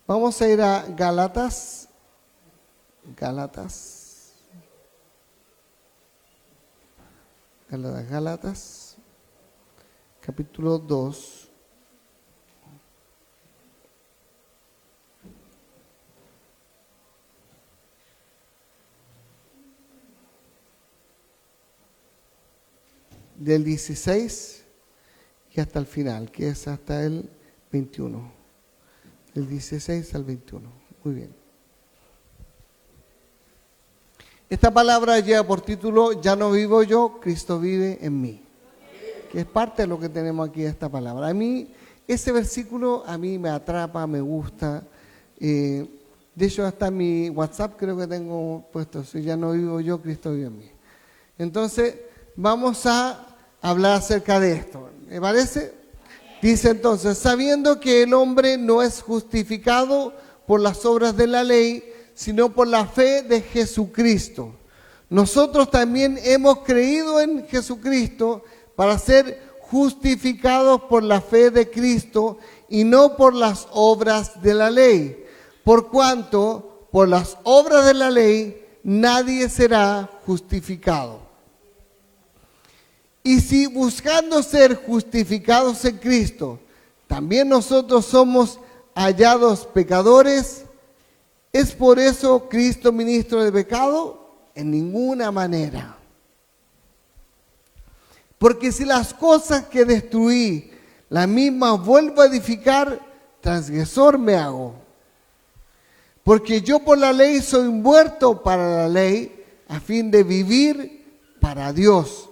Vamos a ir a Gálatas, capítulo 2. Del 16 y hasta el final, que es hasta el 21. Del 16 al 21. Muy bien. Esta palabra lleva por título: Ya no vivo yo, Cristo vive en mí. Que es parte de lo que tenemos aquí, esta palabra. A mí, ese versículo a mí me atrapa, me gusta. De hecho, hasta en mi WhatsApp creo que tengo puesto: Si ya no vivo yo, Cristo vive en mí. Entonces, vamos a hablar acerca de esto. ¿Me parece? Dice entonces: sabiendo que el hombre no es justificado por las obras de la ley, sino por la fe de Jesucristo. Nosotros también hemos creído en Jesucristo para ser justificados por la fe de Cristo y no por las obras de la ley. Por cuanto por las obras de la ley nadie será justificado. Y si buscando ser justificados en Cristo, también nosotros somos hallados pecadores, ¿es por eso Cristo ministro de pecado? En ninguna manera. Porque si las cosas que destruí, las mismas vuelvo a edificar, transgresor me hago. Porque yo por la ley soy muerto para la ley, a fin de vivir para Dios.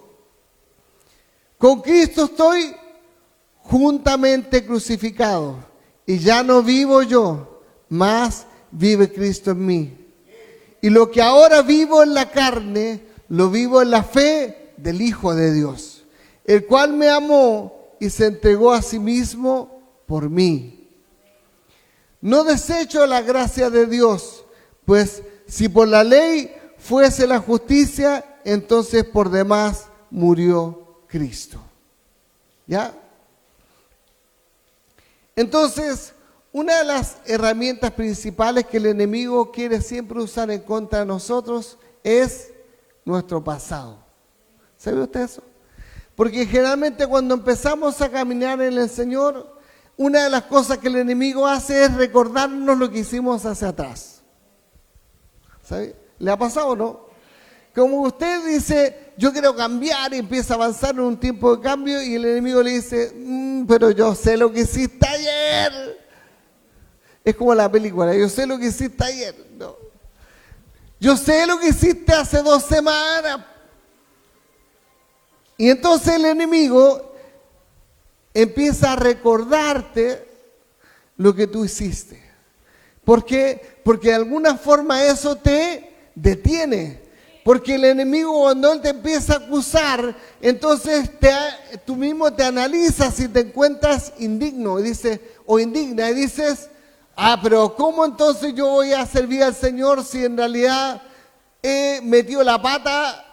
Con Cristo estoy juntamente crucificado, y ya no vivo yo, mas vive Cristo en mí. Y lo que ahora vivo en la carne, lo vivo en la fe del Hijo de Dios, el cual me amó y se entregó a sí mismo por mí. No desecho la gracia de Dios, pues si por la ley fuese la justicia, entonces por demás murió Cristo. ¿Ya? Entonces, una de las herramientas principales que el enemigo quiere siempre usar en contra de nosotros es nuestro pasado. ¿Sabe usted eso? Porque generalmente cuando empezamos a caminar en el Señor, una de las cosas que el enemigo hace es recordarnos lo que hicimos hacia atrás. ¿Sabe? ¿Le ha pasado o no? Como usted dice: yo quiero cambiar, y empieza a avanzar en un tiempo de cambio, y el enemigo le dice: pero yo sé lo que hiciste ayer. Es como la película: yo sé lo que hiciste ayer. No. Yo sé lo que hiciste hace 2 semanas. Y entonces el enemigo empieza a recordarte lo que tú hiciste. ¿Por qué? Porque de alguna forma eso te detiene. Porque el enemigo, cuando él te empieza a acusar, entonces tú mismo te analizas y te encuentras indigno o indigna, y dices: pero ¿cómo entonces yo voy a servir al Señor si en realidad he metido la pata,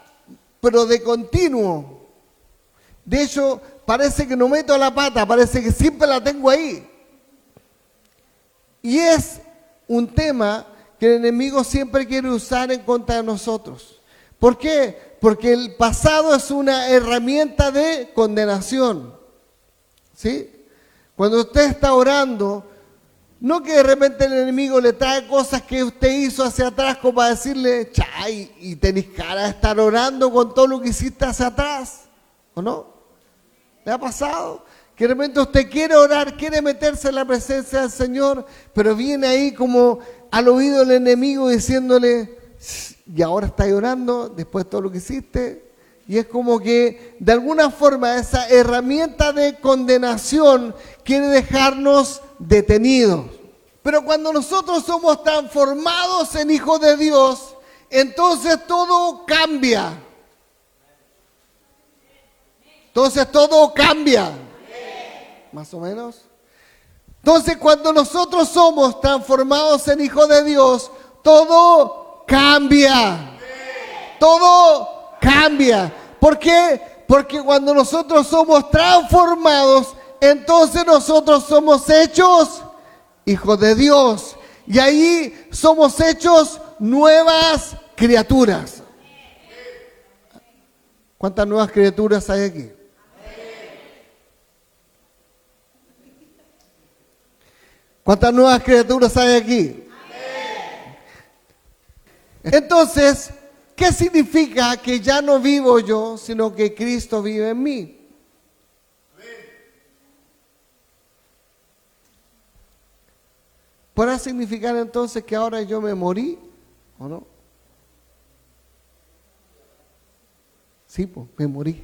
pero de continuo? De hecho, parece que no meto la pata, parece que siempre la tengo ahí. Y es un tema que el enemigo siempre quiere usar en contra de nosotros. ¿Por qué? Porque el pasado es una herramienta de condenación. ¿Sí? Cuando usted está orando, no que de repente el enemigo le trae cosas que usted hizo hacia atrás como para decirle: chay, y tenés cara de estar orando con todo lo que hiciste hacia atrás. ¿O no? ¿Le ha pasado? Que de repente usted quiere orar, quiere meterse en la presencia del Señor, pero viene ahí como al oído del enemigo diciéndole: y ahora estás orando después de todo lo que hiciste. Y es como que de alguna forma esa herramienta de condenación quiere dejarnos detenidos. Pero cuando nosotros somos transformados en hijos de Dios, entonces todo cambia. Entonces todo cambia. Más o menos. Entonces cuando nosotros somos transformados en hijos de Dios, todo cambia. Todo cambia. ¿Por qué? Porque cuando nosotros somos transformados, entonces nosotros somos hechos hijos de Dios. Y ahí somos hechos nuevas criaturas. ¿Cuántas nuevas criaturas hay aquí? ¿Cuántas nuevas criaturas hay aquí? Entonces, ¿qué significa que ya no vivo yo, sino que Cristo vive en mí? ¿Podrá significar entonces que ahora yo me morí o no? Sí, pues, me morí.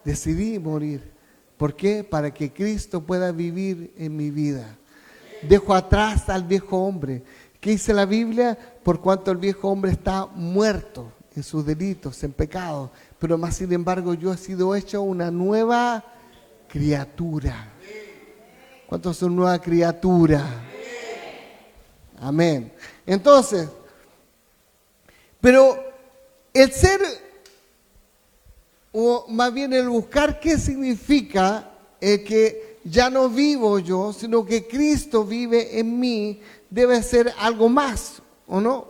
Decidí morir. ¿Por qué? Para que Cristo pueda vivir en mi vida. Dejo atrás al viejo hombre. ¿Qué dice la Biblia? Por cuanto el viejo hombre está muerto en sus delitos, en pecado. Pero más sin embargo yo he sido hecho una nueva criatura. ¿Cuántos son nueva criatura? Amén. Entonces, pero el ser, o más bien el buscar qué significa que ya no vivo yo, sino que Cristo vive en mí, debe ser algo más, ¿o no?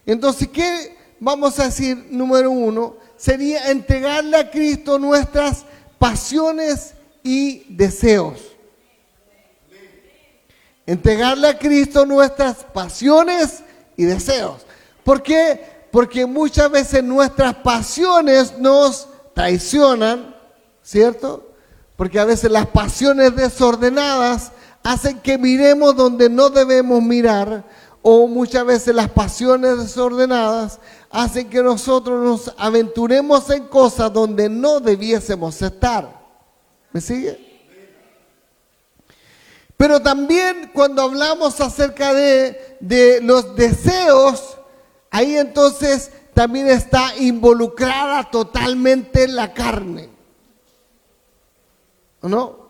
Entonces, ¿qué vamos a decir? Número uno, sería entregarle a Cristo nuestras pasiones y deseos. Entregarle a Cristo nuestras pasiones y deseos. ¿Por qué? Porque muchas veces nuestras pasiones nos traicionan, ¿cierto? Porque a veces las pasiones desordenadas hacen que miremos donde no debemos mirar, o muchas veces las pasiones desordenadas hacen que nosotros nos aventuremos en cosas donde no debiésemos estar. ¿Me sigue? Pero también cuando hablamos acerca de los deseos, ahí entonces también está involucrada totalmente la carne. ¿O no?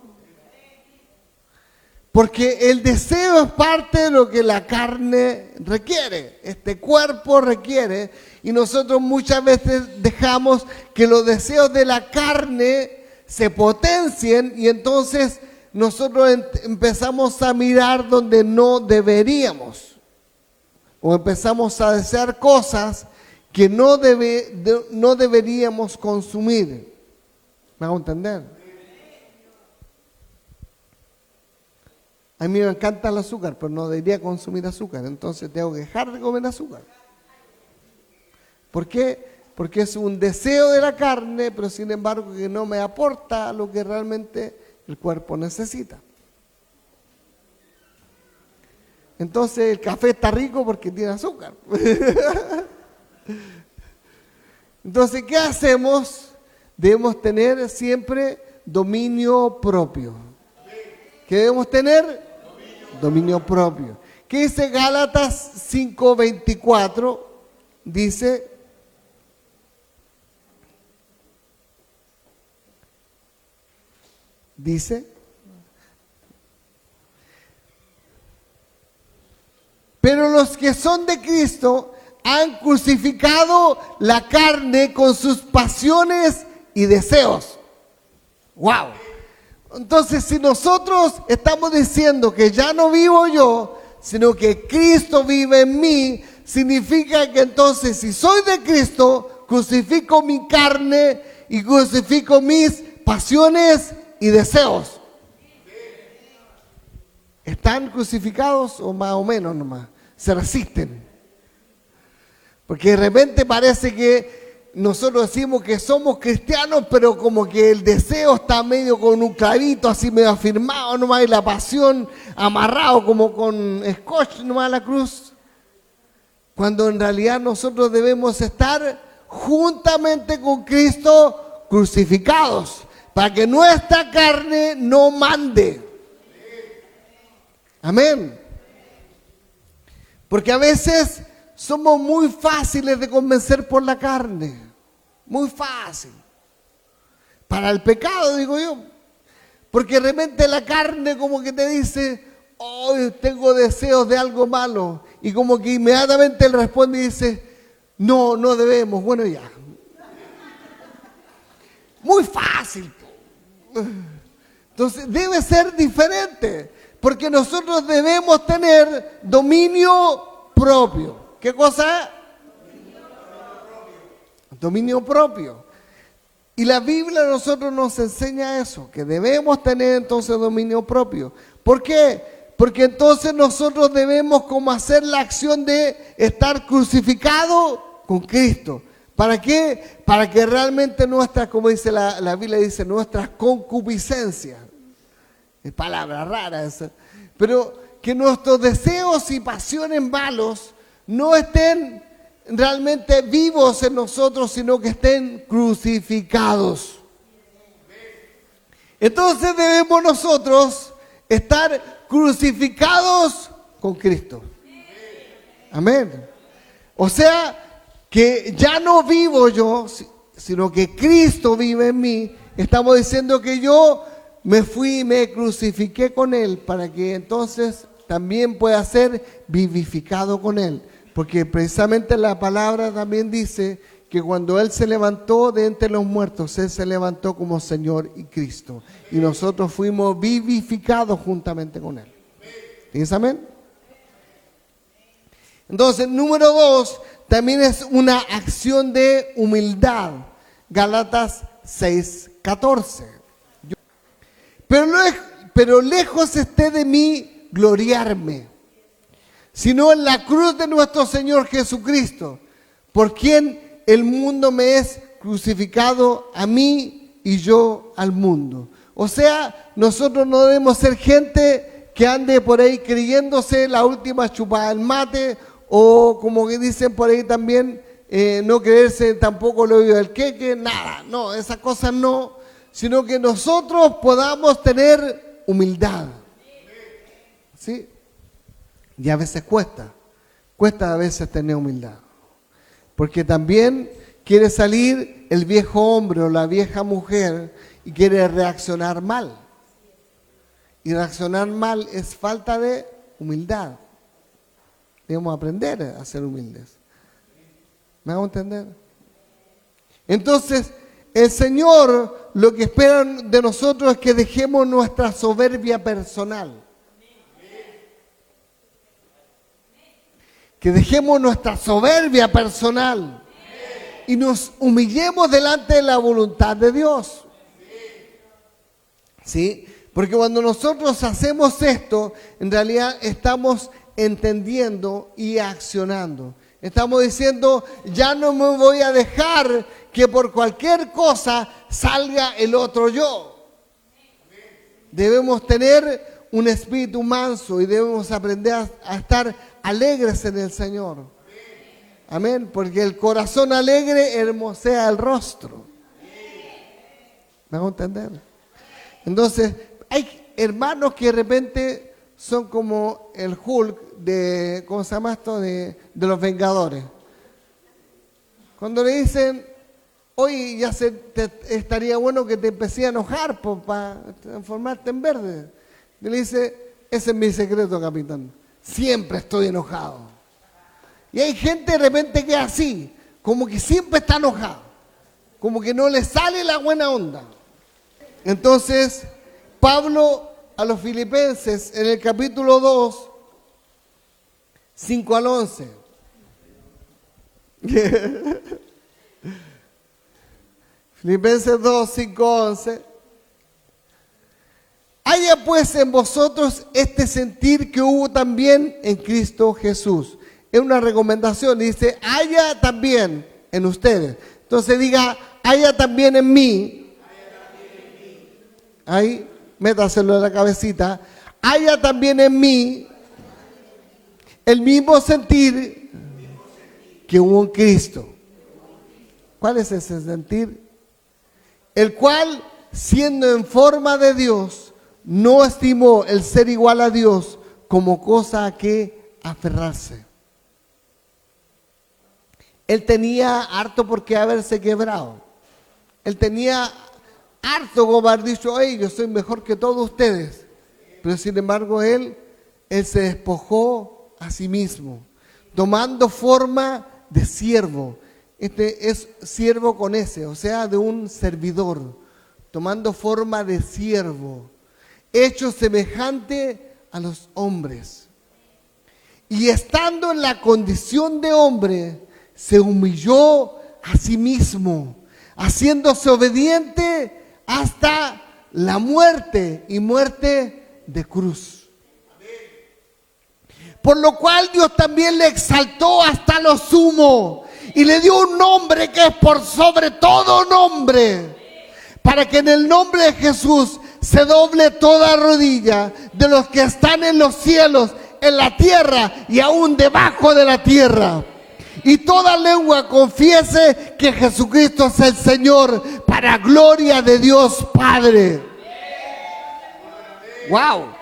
Porque el deseo es parte de lo que la carne requiere, este cuerpo requiere, y nosotros muchas veces dejamos que los deseos de la carne se potencien y entonces nosotros empezamos a mirar donde no deberíamos, o empezamos a desear cosas que no deberíamos consumir. ¿Me hago entender? A mí me encanta el azúcar, pero no debería consumir azúcar, entonces tengo que dejar de comer azúcar. ¿Por qué? Porque es un deseo de la carne, pero sin embargo que no me aporta lo que realmente el cuerpo necesita. Entonces el café está rico porque tiene azúcar. Entonces, ¿qué hacemos? Debemos tener siempre dominio propio. ¿Qué debemos tener? Dominio propio. ¿Qué dice Gálatas 5:24? Dice, pero los que son de Cristo han crucificado la carne con sus pasiones y deseos. ¡Wow! Entonces, si nosotros estamos diciendo que ya no vivo yo, sino que Cristo vive en mí, significa que entonces, si soy de Cristo, crucifico mi carne y crucifico mis pasiones y deseos. ¿Están crucificados o más o menos nomás? Se resisten. Porque de repente parece que nosotros decimos que somos cristianos, pero como que el deseo está medio con un clavito así medio afirmado nomás, y la pasión amarrado como con scotch nomás a la cruz. Cuando en realidad nosotros debemos estar juntamente con Cristo crucificados, para que nuestra carne no mande. Amén. Porque a veces somos muy fáciles de convencer por la carne. Muy fácil. Para el pecado, digo yo. Porque de repente la carne como que te dice, hoy tengo deseos de algo malo. Y como que inmediatamente él responde y dice, no debemos. Bueno, ya. Muy fácil. Entonces debe ser diferente. Porque nosotros debemos tener dominio propio. ¿Qué cosa? Dominio propio. Y la Biblia a nosotros nos enseña eso, que debemos tener entonces dominio propio. ¿Por qué? Porque entonces nosotros debemos como hacer la acción de estar crucificado con Cristo. ¿Para qué? Para que realmente nuestras, como dice la Biblia, dice, nuestras concupiscencias, es palabra rara esa, pero que nuestros deseos y pasiones malos no estén realmente vivos en nosotros, sino que estén crucificados. Entonces debemos nosotros estar crucificados con Cristo. Amén. O sea, que ya no vivo yo, sino que Cristo vive en mí. Estamos diciendo que yo me fui y me crucifiqué con Él para que entonces también pueda ser vivificado con Él. Porque precisamente la palabra también dice que cuando Él se levantó de entre los muertos, Él se levantó como Señor y Cristo. Y nosotros fuimos vivificados juntamente con Él. ¿Dices amén? Entonces, número 2, también es una acción de humildad. Gálatas 6:14. Pero lejos esté de mí gloriarme, sino en la cruz de nuestro Señor Jesucristo, por quien el mundo me es crucificado a mí y yo al mundo. O sea, nosotros no debemos ser gente que ande por ahí creyéndose la última chupada del mate, o como que dicen por ahí también, no creerse tampoco lo oído del queque, nada, no, esas cosas no, sino que nosotros podamos tener humildad. ¿Sí? Y a veces cuesta a veces tener humildad. Porque también quiere salir el viejo hombre o la vieja mujer y quiere reaccionar mal. Y reaccionar mal es falta de humildad. Debemos aprender a ser humildes. ¿Me hago entender? Entonces, el Señor lo que espera de nosotros es que dejemos nuestra soberbia personal. Que dejemos nuestra soberbia personal y nos humillemos delante de la voluntad de Dios. ¿Sí? Porque cuando nosotros hacemos esto, en realidad estamos entendiendo y accionando. Estamos diciendo, ya no me voy a dejar que por cualquier cosa salga el otro yo. Debemos tener un espíritu manso y debemos aprender a estar alegres en el Señor. Amén. Porque el corazón alegre hermosea el rostro. ¿Me hago entender? Entonces, hay hermanos que de repente son como el Hulk de, ¿cómo se llama esto? De los Vengadores. Cuando le dicen, hoy ya estaría bueno que te empecé a enojar para transformarte en verde. Y le dice, ese es mi secreto, capitán. Siempre estoy enojado. Y hay gente de repente que es así, como que siempre está enojado, como que no le sale la buena onda. Entonces, Pablo a los Filipenses en el capítulo 2, 5 al 11. Filipenses 2, 5, 11. Haya pues en vosotros este sentir que hubo también en Cristo Jesús. Es una recomendación, dice, haya también en ustedes. Entonces diga, haya también en mí. Ahí, métaselo en la cabecita. Haya también en mí el mismo sentir que hubo en Cristo. ¿Cuál es ese sentir? El cual, siendo en forma de Dios, no estimó el ser igual a Dios como cosa a que aferrarse. Él tenía harto por qué haberse quebrado. Él tenía harto como haber dicho, hey, yo soy mejor que todos ustedes. Pero sin embargo él se despojó a sí mismo, tomando forma de siervo. Este es siervo con S, o sea, de un servidor, tomando forma de siervo, hecho semejante a los hombres. Y estando en la condición de hombre, se humilló a sí mismo, haciéndose obediente hasta la muerte y muerte de cruz. Por lo cual Dios también le exaltó hasta lo sumo y le dio un nombre que es por sobre todo nombre, para que en el nombre de Jesús se doble toda rodilla de los que están en los cielos, en la tierra y aún debajo de la tierra. Y toda lengua confiese que Jesucristo es el Señor, para gloria de Dios Padre. Wow.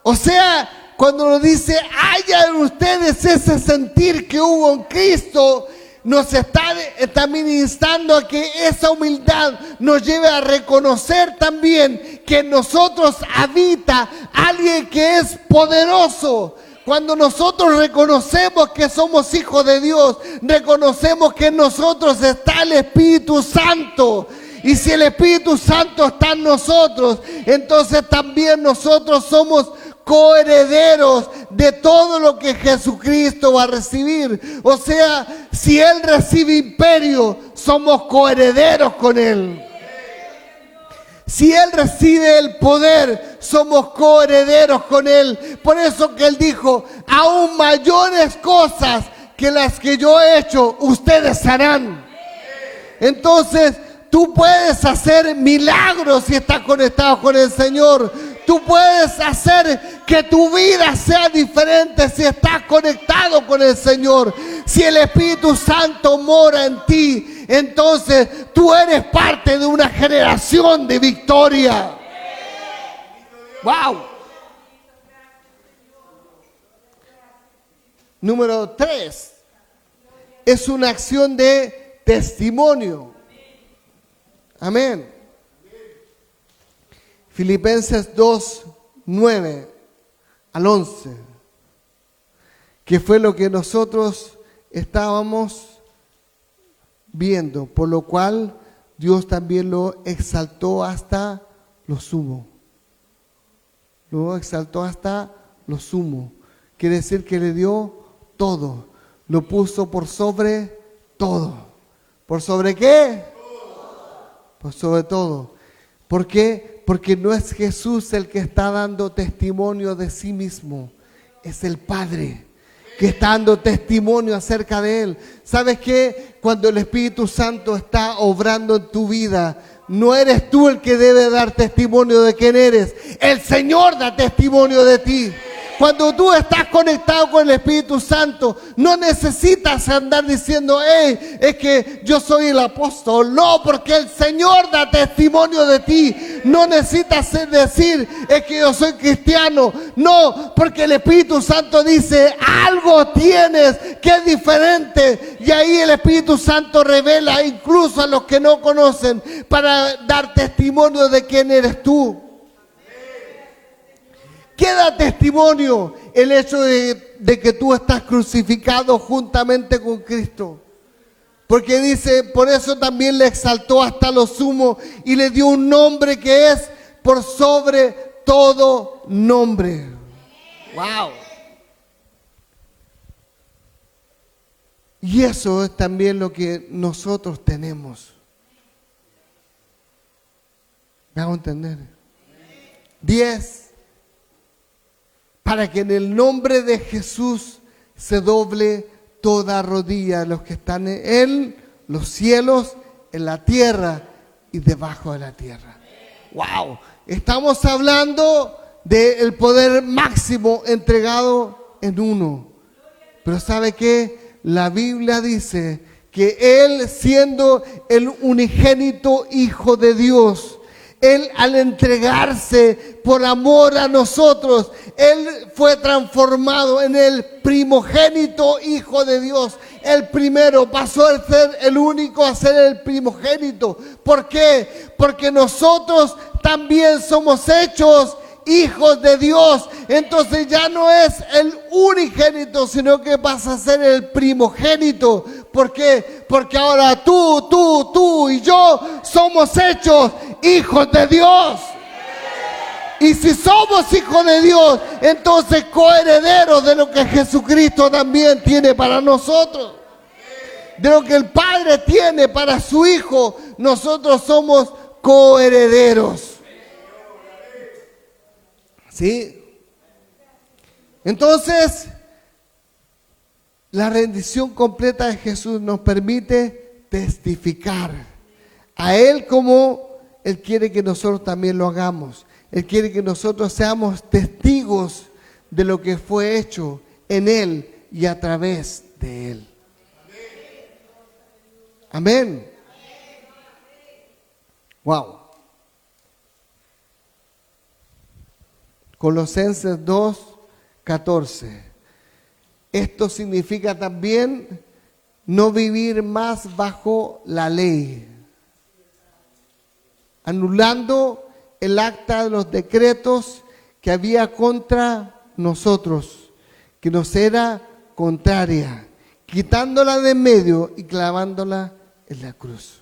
O sea, cuando nos dice, haya en ustedes ese sentir que hubo en Cristo, nos está también instando a que esa humildad nos lleve a reconocer también que en nosotros habita alguien que es poderoso. Cuando nosotros reconocemos que somos hijos de Dios, reconocemos que en nosotros está el Espíritu Santo. Y si el Espíritu Santo está en nosotros, entonces también nosotros somos coherederos de todo lo que Jesucristo va a recibir. O sea, si Él recibe imperio, somos coherederos con Él. Si Él recibe el poder, somos coherederos con Él. Por eso que Él dijo, aún mayores cosas que las que yo he hecho, ustedes harán. Entonces, tú puedes hacer milagros si estás conectado con el Señor. Tú puedes hacer que tu vida sea diferente si estás conectado con el Señor. Si el Espíritu Santo mora en ti, entonces tú eres parte de una generación de victoria. ¡Wow! Número 3. Es una acción de testimonio. Amén. Filipenses 2, 9 al 11, que fue lo que nosotros estábamos viendo, por lo cual Dios también lo exaltó hasta lo sumo. Lo exaltó hasta lo sumo. Quiere decir que le dio todo. Lo puso por sobre todo. ¿Por sobre qué? Por sobre todo. ¿Por qué? Porque no es Jesús el que está dando testimonio de sí mismo. Es el Padre que está dando testimonio acerca de Él. ¿Sabes qué? Cuando el Espíritu Santo está obrando en tu vida, no eres tú el que debe dar testimonio de quién eres. El Señor da testimonio de ti. Cuando tú estás conectado con el Espíritu Santo, no necesitas andar diciendo, hey, es que yo soy el apóstol. No, porque el Señor da testimonio de ti. No necesitas decir, es que yo soy cristiano. No, porque el Espíritu Santo dice, algo tienes que es diferente. Y ahí el Espíritu Santo revela incluso a los que no conocen para dar testimonio de quién eres tú. ¿Qué da testimonio? El hecho de que tú estás crucificado juntamente con Cristo. Porque dice, por eso también le exaltó hasta lo sumo y le dio un nombre que es por sobre todo nombre. ¡Wow! Y eso es también lo que nosotros tenemos. ¿Me hago entender? 10. Para que en el nombre de Jesús se doble toda rodilla de los que están en los cielos, en la tierra y debajo de la tierra. ¡Wow! Estamos hablando del poder máximo entregado en uno. Pero ¿sabe qué? La Biblia dice que Él, siendo el unigénito Hijo de Dios, Él al entregarse por amor a nosotros, Él fue transformado en el primogénito Hijo de Dios. El primero pasó a ser el único a ser el primogénito. ¿Por qué? Porque nosotros también somos hechos hijos de Dios. Entonces ya no es el unigénito, sino que pasa a ser el primogénito. ¿Por qué? Porque ahora tú y yo somos hechos hijos de Dios. Y si somos hijos de Dios, entonces coherederos de lo que Jesucristo también tiene para nosotros. De lo que el Padre tiene para su Hijo, nosotros somos coherederos. ¿Sí? Entonces, la rendición completa de Jesús nos permite testificar a Él como Él quiere que nosotros también lo hagamos. Él quiere que nosotros seamos testigos de lo que fue hecho en Él y a través de Él. Amén. Wow. Colosenses 2:14. Esto significa también no vivir más bajo la ley, anulando el acta de los decretos que había contra nosotros, que nos era contraria, quitándola de en medio y clavándola en la cruz.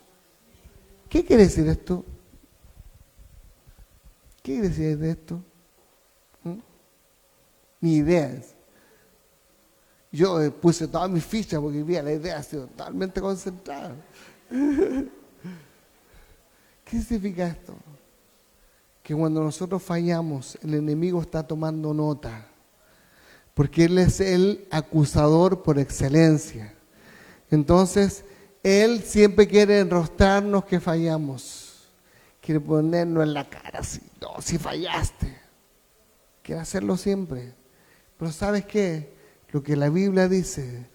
¿Qué quiere decir esto? ¿Qué quiere decir esto? Ni ideas. Yo puse todas mis fichas porque vi la idea así totalmente concentrada. ¿Qué significa esto? Que cuando nosotros fallamos, el enemigo está tomando nota, porque él es el acusador por excelencia. Entonces, él siempre quiere enrostrarnos que fallamos, quiere ponernos en la cara así, no, si fallaste, quiere hacerlo siempre. Pero ¿sabes qué? Lo que la Biblia dice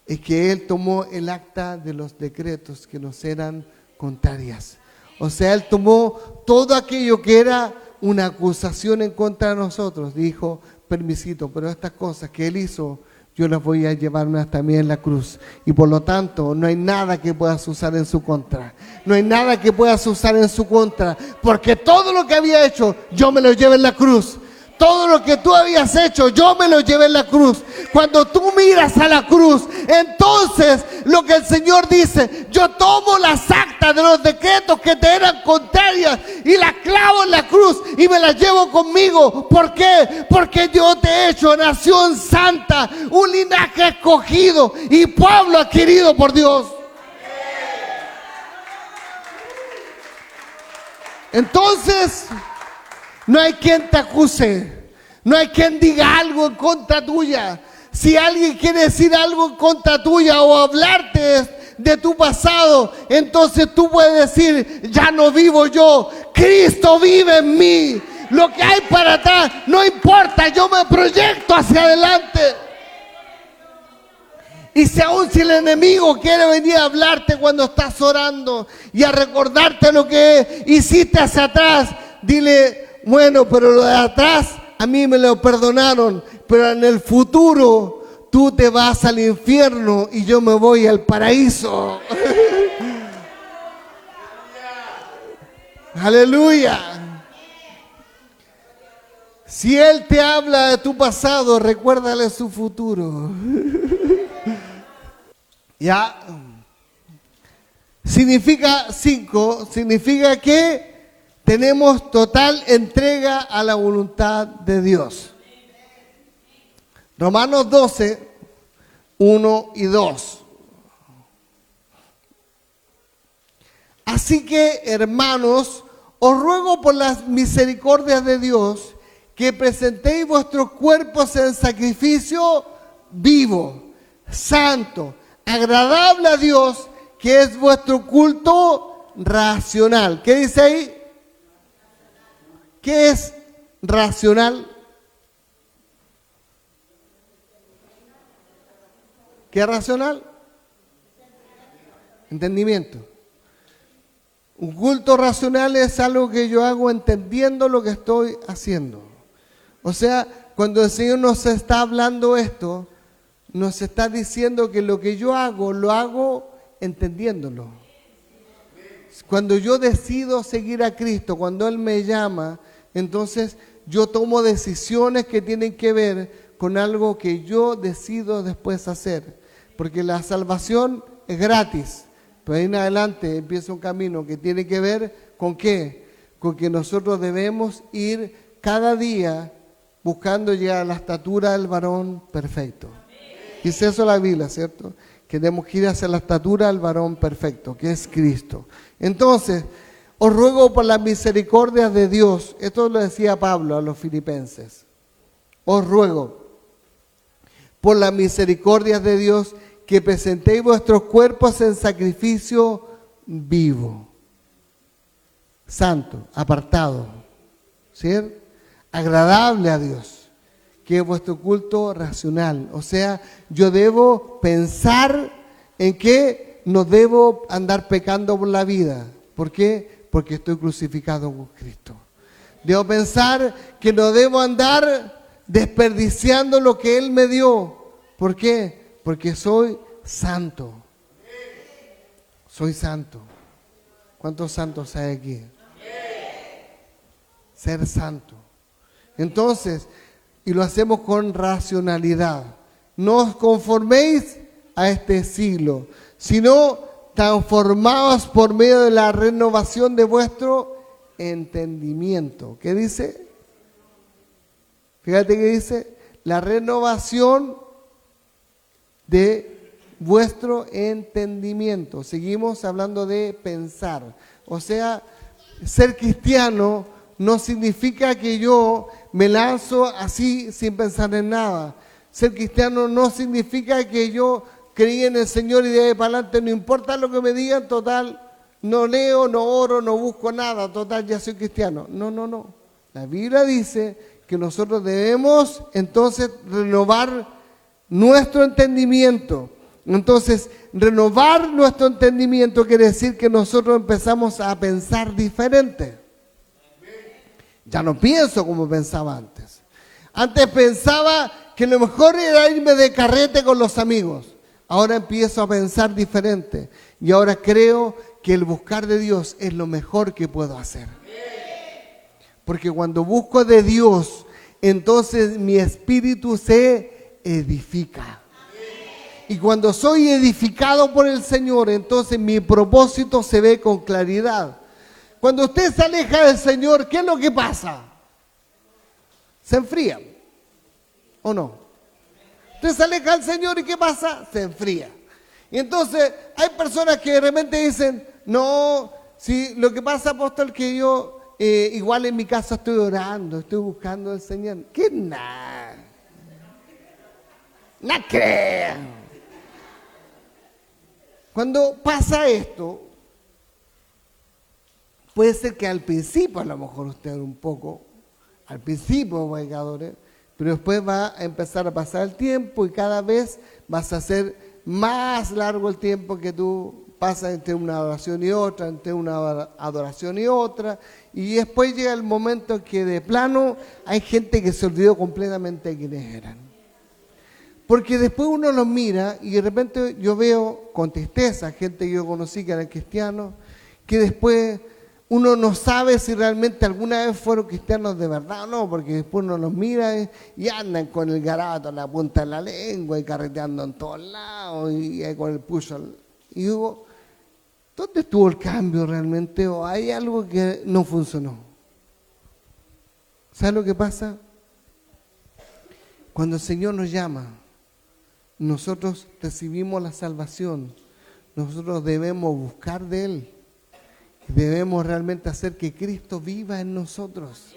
es que él tomó el acta de los decretos que nos eran contrarias. O sea, él tomó todo aquello que era una acusación en contra de nosotros. Dijo, permisito, pero estas cosas que él hizo, yo las voy a llevarme hasta mí en la cruz. Y por lo tanto, no hay nada que puedas usar en su contra. No hay nada que puedas usar en su contra. Porque todo lo que había hecho, yo me lo llevé en la cruz. Todo lo que tú habías hecho, yo me lo llevé en la cruz. Cuando tú miras a la cruz, entonces lo que el Señor dice, yo tomo las actas de los decretos que te eran contrarias y las clavo en la cruz y me las llevo conmigo. ¿Por qué? Porque yo te he hecho nación santa, un linaje escogido y pueblo adquirido por Dios. Entonces, no hay quien te acuse, no hay quien diga algo en contra tuya. Si alguien quiere decir algo en contra tuya o hablarte de tu pasado, entonces tú puedes decir, ya no vivo yo, Cristo vive en mí. Lo que hay para atrás no importa, yo me proyecto hacia adelante. Y si aún si el enemigo quiere venir a hablarte cuando estás orando y a recordarte lo que hiciste hacia atrás, dile, bueno, pero lo de atrás a mí me lo perdonaron, pero en el futuro tú te vas al infierno y yo me voy al paraíso. Aleluya. Si Él te habla de tu pasado, recuérdale su futuro. Ya. Significa 5, significa que tenemos total entrega a la voluntad de Dios. Romanos 12, 1 y 2. Así que, hermanos, os ruego por las misericordias de Dios que presentéis vuestros cuerpos en sacrificio vivo, santo, agradable a Dios, que es vuestro culto racional. ¿Qué dice ahí? ¿Qué es racional? ¿Qué es racional? Entendimiento. Un culto racional es algo que yo hago entendiendo lo que estoy haciendo. O sea, cuando el Señor nos está hablando esto, nos está diciendo que lo que yo hago, lo hago entendiéndolo. Cuando yo decido seguir a Cristo, cuando Él me llama, entonces yo tomo decisiones que tienen que ver con algo que yo decido después hacer. Porque la salvación es gratis, pero ahí en adelante empieza un camino que tiene que ver con ¿qué? Con que nosotros debemos ir cada día buscando llegar a la estatura del varón perfecto. Dice eso la Biblia, ¿cierto? Que tenemos que ir hacia la estatura del varón perfecto, que es Cristo. Entonces, os ruego por las misericordias de Dios, esto lo decía Pablo a los filipenses, os ruego por las misericordias de Dios que presentéis vuestros cuerpos en sacrificio vivo, santo, apartado, ¿cierto? Agradable a Dios, que es vuestro culto racional. O sea, yo debo pensar en que no debo andar pecando por la vida. ¿Por qué? Porque estoy crucificado con Cristo. Debo pensar que no debo andar desperdiciando lo que Él me dio. ¿Por qué? Porque soy santo. Soy santo. ¿Cuántos santos hay aquí? Ser santo. Entonces, y lo hacemos con racionalidad. No os conforméis a este siglo, sino transformaos por medio de la renovación de vuestro entendimiento. ¿Qué dice? Fíjate que dice, la renovación de vuestro entendimiento. Seguimos hablando de pensar. O sea, ser cristiano no significa que yo me lanzo así sin pensar en nada. Ser cristiano no significa que yo creí en el Señor y de ahí para adelante no importa lo que me digan, total, no leo, no oro, no busco nada, total, ya soy cristiano. No, no, no. La Biblia dice que nosotros debemos entonces renovar nuestro entendimiento. Entonces, renovar nuestro entendimiento quiere decir que nosotros empezamos a pensar diferente. Ya no pienso como pensaba antes. Antes pensaba que lo mejor era irme de carrete con los amigos. Ahora empiezo a pensar diferente. Y ahora creo que el buscar de Dios es lo mejor que puedo hacer. Porque cuando busco de Dios, entonces mi espíritu se edifica. Y cuando soy edificado por el Señor, entonces mi propósito se ve con claridad. Cuando usted se aleja del Señor, ¿qué es lo que pasa? Se enfría. ¿O no? Usted se aleja del Señor y ¿qué pasa? Se enfría. Y entonces hay personas que de repente dicen, no, si lo que pasa, apóstol, que yo igual en mi casa estoy orando, estoy buscando al Señor. ¿Qué nada? No crean. Cuando pasa esto, puede ser que al principio a lo mejor usted un poco, al principio, pecadores, pero después va a empezar a pasar el tiempo y cada vez vas a hacer más largo el tiempo que tú pasas entre una adoración y otra, entre una adoración y otra, y después llega el momento que de plano hay gente que se olvidó completamente de quiénes eran. Porque después uno los mira y de repente yo veo con tristeza gente que yo conocí que eran cristianos, que después uno no sabe si realmente alguna vez fueron cristianos de verdad o no, porque después uno los mira y andan con el garabato en la punta de la lengua y carreteando en todos lados y con el pucho. Y digo, ¿dónde estuvo el cambio realmente? ¿O hay algo que no funcionó? ¿Sabes lo que pasa? Cuando el Señor nos llama, nosotros recibimos la salvación, nosotros debemos buscar de Él. Debemos realmente hacer que Cristo viva en nosotros.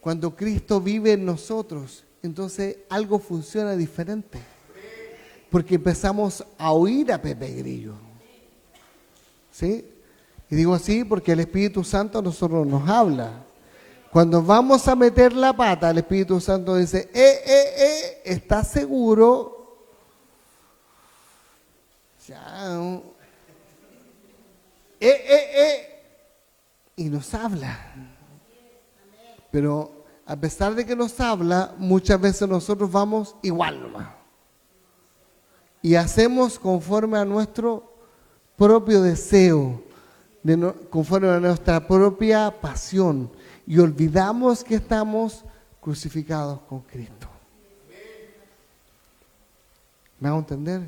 Cuando Cristo vive en nosotros, entonces algo funciona diferente. Porque empezamos a oír a Pepe Grillo. ¿Sí? Y digo así porque el Espíritu Santo a nosotros nos habla. Cuando vamos a meter la pata, el Espíritu Santo dice, ¿estás seguro? Ya, y nos habla. Pero a pesar de que nos habla, muchas veces nosotros vamos igual nomás. Y hacemos conforme a nuestro propio deseo, conforme a nuestra propia pasión. Y olvidamos que estamos crucificados con Cristo. ¿Me hago entender?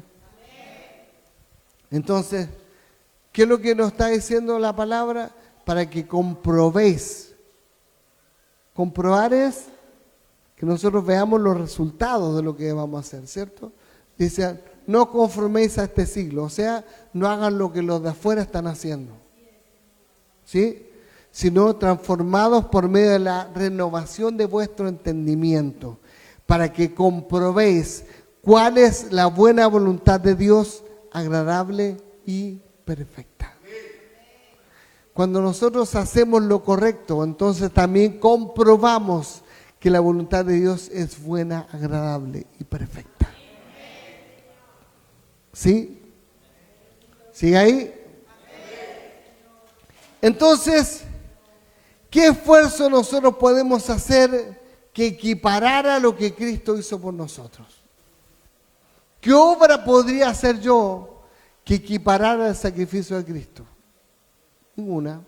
Entonces, ¿qué es lo que nos está diciendo la palabra? Para que comprobéis Comprobar es que nosotros veamos los resultados de lo que vamos a hacer, ¿cierto? Dice, no conforméis a este siglo, o sea, no hagan lo que los de afuera están haciendo, ¿sí? Sino transformados por medio de la renovación de vuestro entendimiento, para que comprobéis cuál es la buena voluntad de Dios, agradable y perfecta. Cuando nosotros hacemos lo correcto, entonces también comprobamos que la voluntad de Dios es buena, agradable y perfecta. ¿Sí? ¿Sigue ahí? Entonces, ¿qué esfuerzo nosotros podemos hacer que equiparara lo que Cristo hizo por nosotros? ¿Qué obra podría hacer yo que equiparara el sacrificio de Cristo? Ninguna.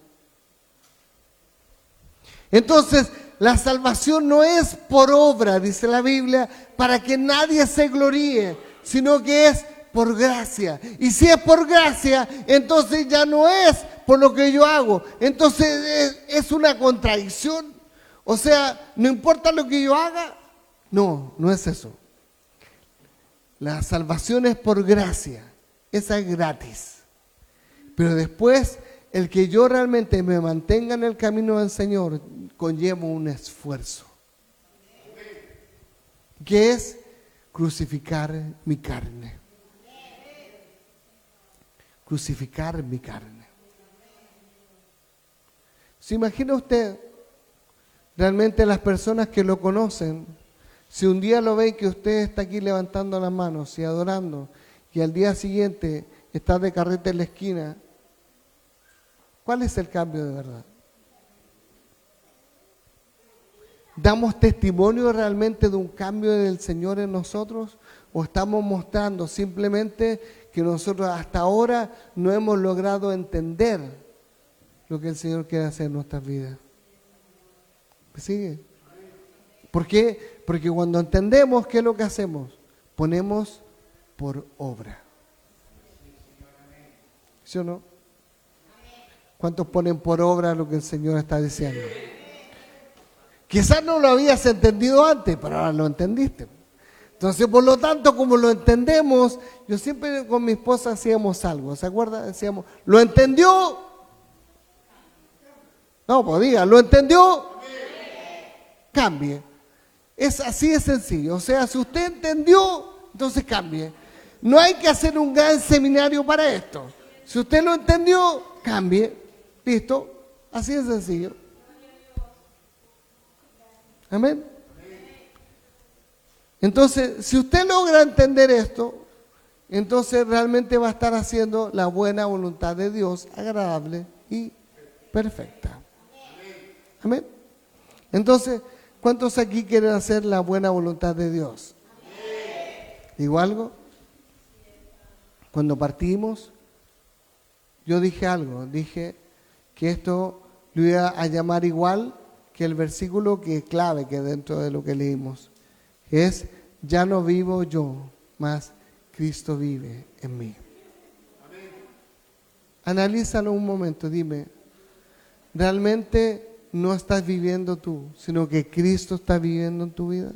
Entonces, la salvación no es por obra, dice la Biblia, para que nadie se gloríe, sino que es por gracia. Y si es por gracia, entonces ya no es por lo que yo hago. Entonces es una contradicción. O sea, no importa lo que yo haga. No, no es eso. La salvación es por gracia. Esa es gratis. Pero después, el que yo realmente me mantenga en el camino del Señor conlleva un esfuerzo. Que es crucificar mi carne. Crucificar mi carne. ¿Se imagina usted realmente las personas que lo conocen? Si un día lo ven que usted está aquí levantando las manos y adorando, y al día siguiente está de carrete en la esquina, ¿cuál es el cambio de verdad? ¿Damos testimonio realmente de un cambio del Señor en nosotros? ¿O estamos mostrando simplemente que nosotros hasta ahora no hemos logrado entender lo que el Señor quiere hacer en nuestras vidas? ¿Me sigue? ¿Por qué? Porque cuando entendemos, ¿qué es lo que hacemos? Ponemos por obra. ¿Sí o no? ¿Cuántos ponen por obra lo que el Señor está diciendo? Quizás no lo habías entendido antes, pero ahora lo entendiste. Entonces, por lo tanto, como lo entendemos, yo siempre con mi esposa hacíamos algo, ¿se acuerda? Decíamos, ¿lo entendió? No, pues diga, ¿lo entendió? Cambie. Es así de sencillo. O sea, si usted entendió, entonces cambie. No hay que hacer un gran seminario para esto. Si usted lo entendió, cambie. ¿Listo? Así de sencillo. Amén. Entonces, si usted logra entender esto, entonces realmente va a estar haciendo la buena voluntad de Dios, agradable y perfecta. Amén. Entonces, ¿cuántos aquí quieren hacer la buena voluntad de Dios? ¿Digo algo? Cuando partimos, yo dije algo, dije que esto lo iba a llamar igual que el versículo que es clave que dentro de lo que leímos. Es, ya no vivo yo, mas Cristo vive en mí. Analízalo un momento, dime, ¿realmente no estás viviendo tú, sino que Cristo está viviendo en tu vida?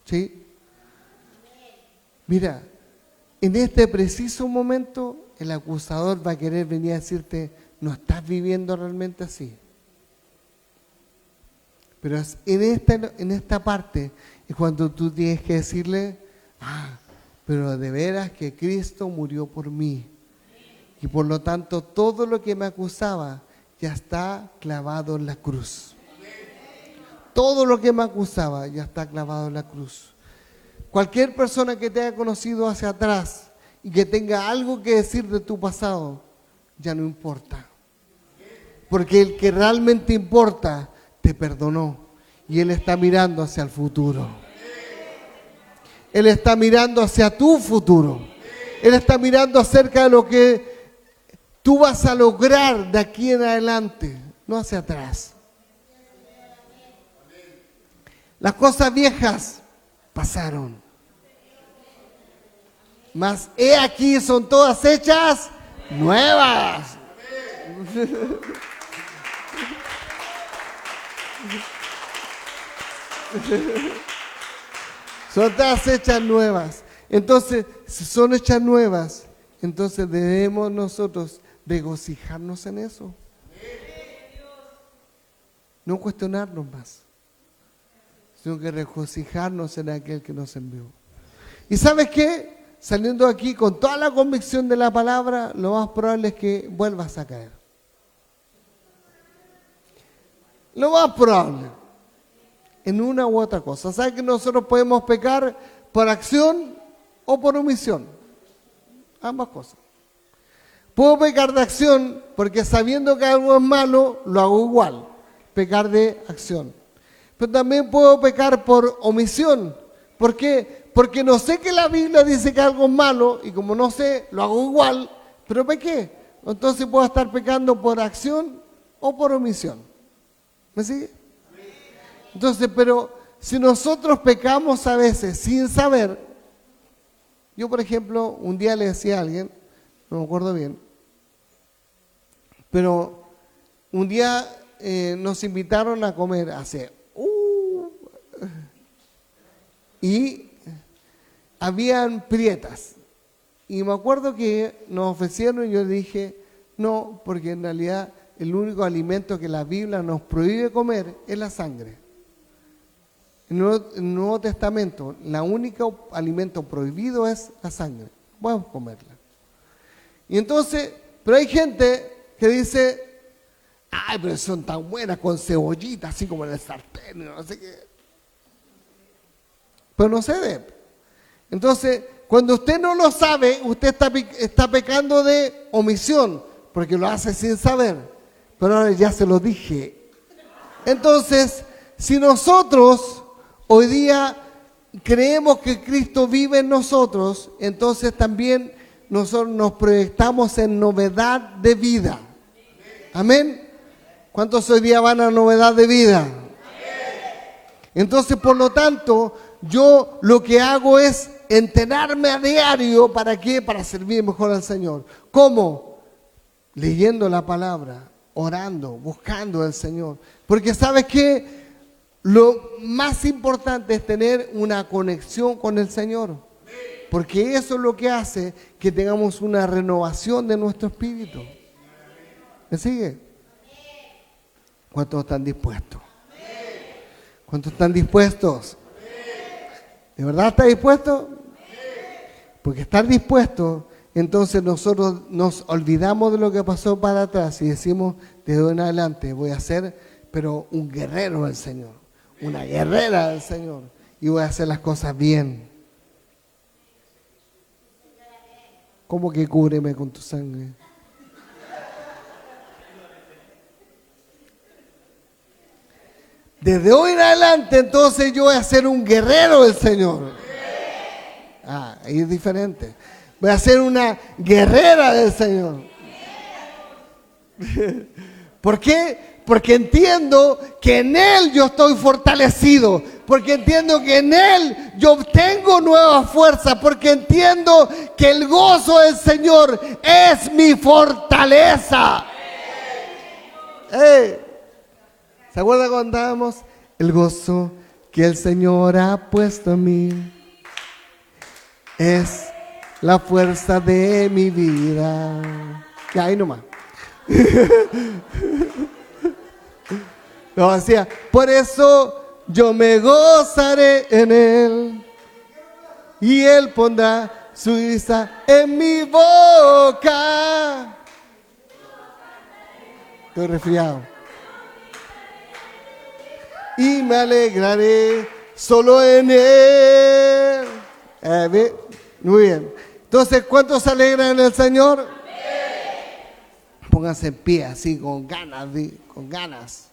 ¿Sí? Mira, en este preciso momento el acusador va a querer venir a decirte, no estás viviendo realmente así. Pero en esta parte es cuando tú tienes que decirle, pero de veras que Cristo murió por mí. Y por lo tanto todo lo que me acusaba ya está clavado en la cruz. Todo lo que me acusaba ya está clavado en la cruz. Cualquier persona que te haya conocido hacia atrás y que tenga algo que decir de tu pasado, ya no importa. Porque el que realmente importa te perdonó y Él está mirando hacia el futuro. Él está mirando hacia tu futuro. Él está mirando acerca de lo que tú vas a lograr de aquí en adelante, no hacia atrás. Las cosas viejas pasaron, mas he aquí son todas hechas nuevas. Son todas hechas nuevas. Entonces, si son hechas nuevas, entonces debemos nosotros regocijarnos en eso. No cuestionarnos más, sino que regocijarnos en aquel que nos envió. ¿Y sabes qué? Saliendo aquí con toda la convicción de la palabra, lo más probable es que vuelvas a caer. Lo más probable, en una u otra cosa. ¿Sabes que nosotros podemos pecar por acción o por omisión? Ambas cosas. Puedo pecar de acción porque sabiendo que algo es malo, lo hago igual. Pecar de acción. Pero también puedo pecar por omisión. ¿Por qué? Porque no sé que la Biblia dice que algo es malo y como no sé, lo hago igual, pero pequé. Entonces puedo estar pecando por acción o por omisión. ¿Me sigue? Entonces, pero si nosotros pecamos a veces sin saber, yo por ejemplo, un día le decía a alguien, no me acuerdo bien, pero un día nos invitaron a comer y habían prietas. Y me acuerdo que nos ofrecieron y yo dije, no, porque en realidad el único alimento que la Biblia nos prohíbe comer es la sangre. En el Nuevo Testamento, el único alimento prohibido es la sangre. Podemos comerla. Y entonces, pero hay gente que dice, ay, pero son tan buenas con cebollita, así como en el sartén, no sé qué. Pero no se debe. Entonces, cuando usted no lo sabe, usted está pecando de omisión, porque lo hace sin saber. Pero ahora ya se lo dije. Entonces, si nosotros hoy día creemos que Cristo vive en nosotros, entonces también nosotros nos proyectamos en novedad de vida. Amén. ¿Cuántos hoy día van a novedad de vida? Entonces, por lo tanto, yo lo que hago es entrenarme a diario. ¿Para qué? Para servir mejor al Señor. ¿Cómo? Leyendo la palabra, orando, buscando al Señor. Porque ¿sabes qué? Lo más importante es tener una conexión con el Señor. Porque eso es lo que hace que tengamos una renovación de nuestro espíritu. ¿Me sigue? ¿Cuántos están dispuestos? ¿Cuántos están dispuestos? ¿De verdad está dispuesto? Porque estar dispuesto, entonces nosotros nos olvidamos de lo que pasó para atrás y decimos, de hoy en adelante voy a ser, pero un guerrero del Señor, una guerrera del Señor, y voy a hacer las cosas bien. ¿Cómo que cúbreme con tu sangre? Desde hoy en adelante, entonces yo voy a ser un guerrero del Señor. Ahí es diferente. Voy a ser una guerrera del Señor. ¿Por qué? Porque entiendo que en Él yo estoy fortalecido. Porque entiendo que en Él yo obtengo nueva fuerza. Porque entiendo que el gozo del Señor es mi fortaleza. ¿Se acuerdan cuando andábamos? El gozo que el Señor ha puesto en mí es la fuerza de mi vida. Ya, ahí nomás. Lo hacía. Por eso yo me gozaré en Él y Él pondrá su risa en mi boca. Estoy resfriado. Y me alegraré solo en Él. Muy bien. Entonces, ¿cuántos se alegran en el Señor? Pónganse en pie, así, con ganas, con ganas.